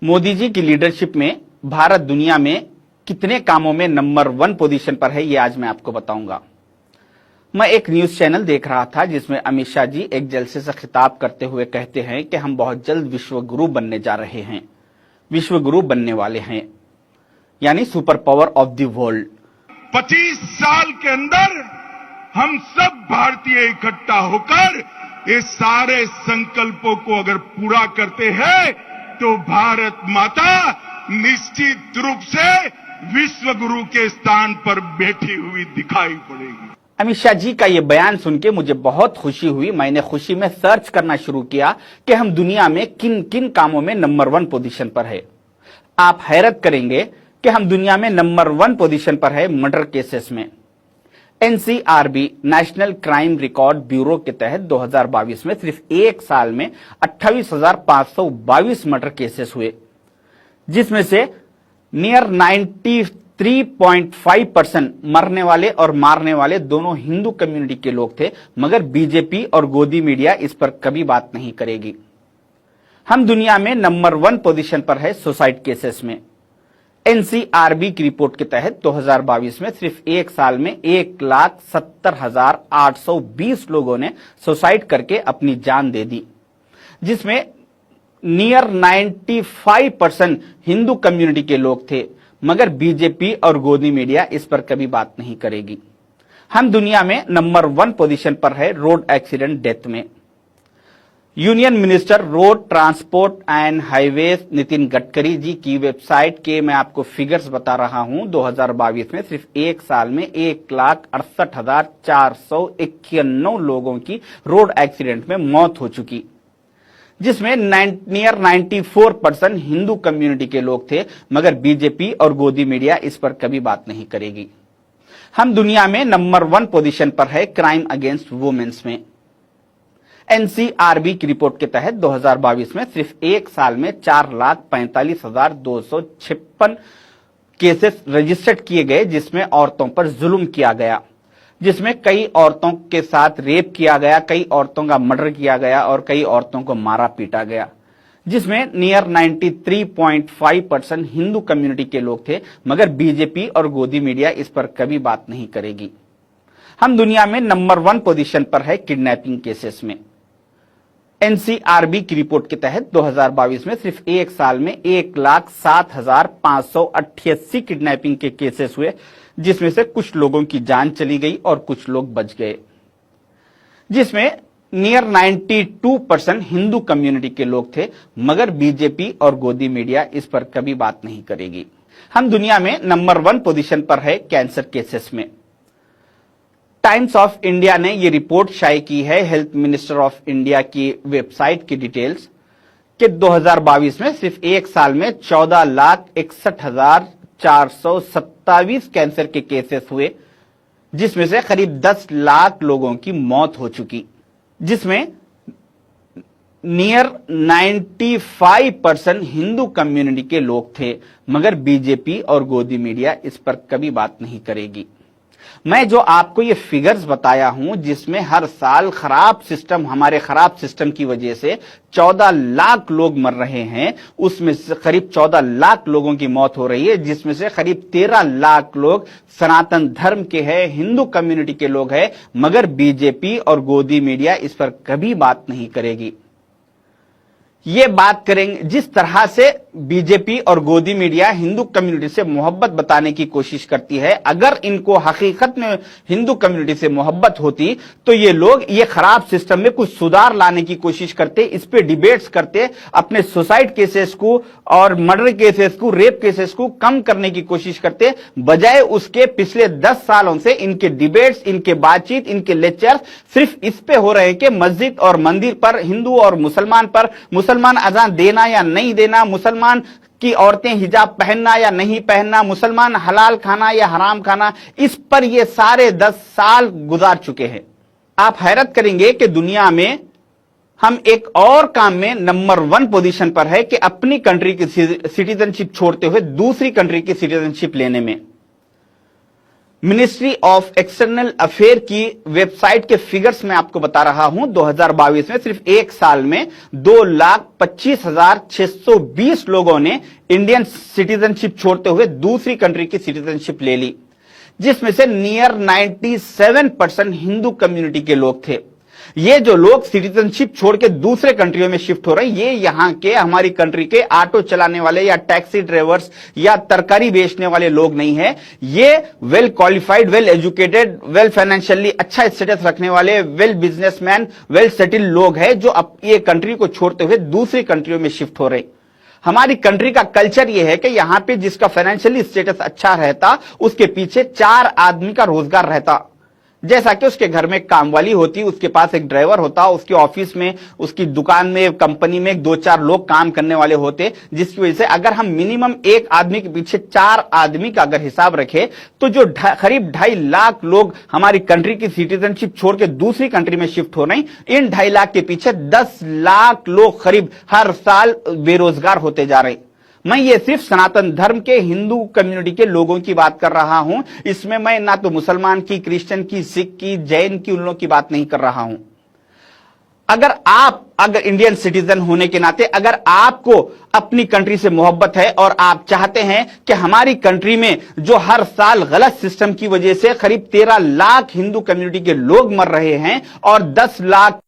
मोदी जी की लीडरशिप में भारत दुनिया में कितने कामों में नंबर 1 पोजीशन पर है, ये आज मैं आपको बताऊंगा। मैं एक न्यूज चैनल देख रहा था जिसमें अमित शाह जी एक जलसे से खिताब करते हुए कहते हैं कि हम बहुत जल्द विश्व गुरु बनने जा रहे हैं, विश्व गुरु बनने वाले हैं, यानी super power of the world. 25 साल के अंदर हम सब भारतीय इकट्ठा होकर ये सारे संकल्पों को अगर पूरा करते हैं तो भारत माता निश्चित रूप से विश्व गुरु के स्थान पर बैठी हुई दिखाई पड़ेगी। अमित शाह जी का ये बयान सुन के मुझे बहुत खुशी हुई। मैंने खुशी में सर्च करना शुरू किया कि हम दुनिया में किन किन कामों में नंबर 1 पोजीशन पर है। आप हैरत करेंगे कि हम दुनिया में नंबर 1 पोजीशन पर है मर्डर केसेस में। NCRB national crime record bureau के तहत 2022 में सिर्फ एक साल में 28,522 मर्डर केसेस हुए, जिसमें से नियर 93.5% मरने वाले और मारने वाले दोनों हिंदू कम्युनिटी के लोग थे। मगर बीजेपी और गोदी मीडिया इस पर कभी बात नहीं करेगी। हम दुनिया में नंबर 1 पोजीशन पर है सुसाइड केसेस में। एनसीआरबी की रिपोर्ट के तहत 2022 में सिर्फ एक साल में 1,70,820 लोगों ने सुसाइड करके अपनी जान दे दी, जिसमें नियर 95% हिंदू कम्युनिटी के लोग थे। मगर बीजेपी और गोदी मीडिया इस पर कभी बात नहीं करेगी। हम दुनिया में नंबर 1 पोजीशन पर है रोड एक्सीडेंट डेथ में। Union minister road transport and highways Nitin Gadkari ji की वेबसाइट के मैं आपको फिगर्स बता रहा हूं। 2022 में सिर्फ एक साल में 1,68,491 लोगों की रोड एक्सीडेंट में मौत हो चुकी, जिसमें नियर 94% हिंदू कम्युनिटी के लोग थे। मगर बीजेपी और गोदी मीडिया इस पर कभी बात नहीं करेगी। हम दुनिया में नंबर 1 पोजीशन पर है क्राइम अगेंस्ट वुमेन्स में। एनसीआरबी की रिपोर्ट के तहत 2022 में सिर्फ एक साल में 4,45,256 केसेस रजिस्टर्ड किए गए, जिसमें औरतों पर जुल्म किया गया, जिसमें कई औरतों के साथ रेप किया गया, कई औरतों का मर्डर किया गया और कई औरतों को मारा पीटा गया, जिसमें नियर 93.5% हिंदू कम्युनिटी के लोग थे। मगर बीजेपी और गोदी मीडिया इस पर कभी बात नहीं करेगी। हम दुनिया में नंबर 1 पोजीशन पर है किडनैपिंग केसेस में। एनसीआरबी की रिपोर्ट के तहत 2022 में सिर्फ एक साल में 1,07,588 किडनैपिंग के केसेस हुए, जिसमें से कुछ लोगों की जान चली गई और कुछ लोग बच गए, जिसमें नियर 92% हिंदू कम्युनिटी के लोग थे। मगर बीजेपी और गोदी मीडिया इस पर कभी बात नहीं करेगी। हम दुनिया में नंबर 1 पोजीशन पर है कैंसर केसेस में। टाइम्स ऑफ इंडिया ने यह रिपोर्ट शाये की है, हेल्थ मिनिस्टर ऑफ इंडिया की वेबसाइट की डिटेल्स, कि 2022 में सिर्फ एक साल में 14,61,427 कैंसर के केसेस हुए, जिसमें से करीब 10 लाख लोगों की मौत हो चुकी, जिसमें नियर 95% हिंदू कम्युनिटी के लोग थे। मगर बीजेपी और गोदी मीडिया इस पर कभी बात नहीं करेगी। मैं जो आपको ये फिगर्स बताया हूं, जिसमें हर साल हमारे खराब सिस्टम की वजह से 14 लाख लोग मर रहे हैं, उसमें से करीब 14 लाख लोगों की मौत हो रही है, जिसमें से करीब 13 लाख लोग सनातन धर्म के हैं, हिंदू कम्युनिटी के लोग हैं। मगर बीजेपी और गोदी मीडिया इस पर कभी बात नहीं करेगी। ये बात करेंगे जिस तरह से बीजेपी और गोदी मीडिया हिंदू कम्युनिटी से मोहब्बत बताने की कोशिश करती है। अगर इनको हकीकत में हिंदू कम्युनिटी से मोहब्बत होती तो ये लोग ये खराब सिस्टम में कुछ सुधार लाने की कोशिश करते, इस पे डिबेट्स करते, अपने सुसाइड केसेस को और मर्डर केसेस को, रेप केसेस को कम करने की कोशिश करते। बजाय उसके पिछले 10 सालों से इनके डिबेट्स, इनके बातचीत, इनके लेक्चर सिर्फ इस पे हो रहे हैं कि मस्जिद और मंदिर पर, हिंदू और मुसलमान पर, मुसलमान अजान देना या नहीं देना, मुसलमान की औरतें हिजाब पहनना या नहीं पहनना, मुसलमान हलाल खाना या हराम खाना, इस पर ये सारे 10 साल गुजार चुके हैं। आप हैरत करेंगे कि दुनिया में हम एक और काम में नंबर 1 पोजीशन पर है कि अपनी कंट्री की सिटीजनशिप छोड़ते हुए दूसरी कंट्री की सिटीजनशिप लेने में। मिनिस्ट्री ऑफ एक्सटर्नल अफेयर की वेबसाइट के फिगर्स मैं आपको बता रहा हूं। 2022 में सिर्फ एक साल में 2,25,620 लोगों ने इंडियन सिटीजनशिप छोड़ते हुए दूसरी कंट्री की सिटीजनशिप ले ली, जिसमें से नियर 97% हिंदू कम्युनिटी के लोग थे। ये जो लोग सिटीजनशिप छोड़ के दूसरे कंट्रियों में शिफ्ट हो रहे हैं, ये यहां के हमारी कंट्री के ऑटो चलाने वाले या टैक्सी ड्राइवर्स या तरकारी बेचने वाले लोग नहीं है। ये well qualified, well educated, well financially अच्छा स्टेटस रखने वाले, वेल बिजनेसमैन, वेल सेटल्ड लोग हैं जो अब ये कंट्री को छोड़ते हुए दूसरी कंट्रियों में शिफ्ट हो रहे। हमारी कंट्री का कल्चर यह है कि यहां पे जिसका फाइनेंशियली स्टेटस अच्छा रहता, उसके पीछे 4 आदमी का रोजगार रहता। जैसा कि उसके घर में काम वाली होती, उसके पास एक ड्राइवर होता, उसके ऑफिस में, उसकी दुकान में, कंपनी में 2-4 लोग काम करने वाले होते, जिसकी वजह से अगर हम मिनिमम एक आदमी के पीछे 4 आदमी का अगर हिसाब रखें तो जो करीब 2.5 लाख लोग हमारी कंट्री की सिटीजनशिप छोड़ के दूसरी कंट्री में शिफ्ट हो रहे हैं, इन 2.5 लाख के पीछे 10 लाख लोग करीब हर साल बेरोजगार होते जा रहे हैं। मैं ये सिर्फ सनातन धर्म के हिंदू कम्युनिटी के लोगों की बात कर रहा हूं। इसमें मैं ना तो मुसलमान की, क्रिश्चियन की, सिख की, जैन की, उन लोगों की बात नहीं कर रहा हूं। अगर इंडियन सिटीजन होने के नाते अगर आपको अपनी कंट्री से मोहब्बत है और आप चाहते हैं कि हमारी कंट्री में जो हर साल गलत सिस्टम की वजह से करीब 13 लाख हिंदू कम्युनिटी के लोग मर रहे हैं और 10 लाख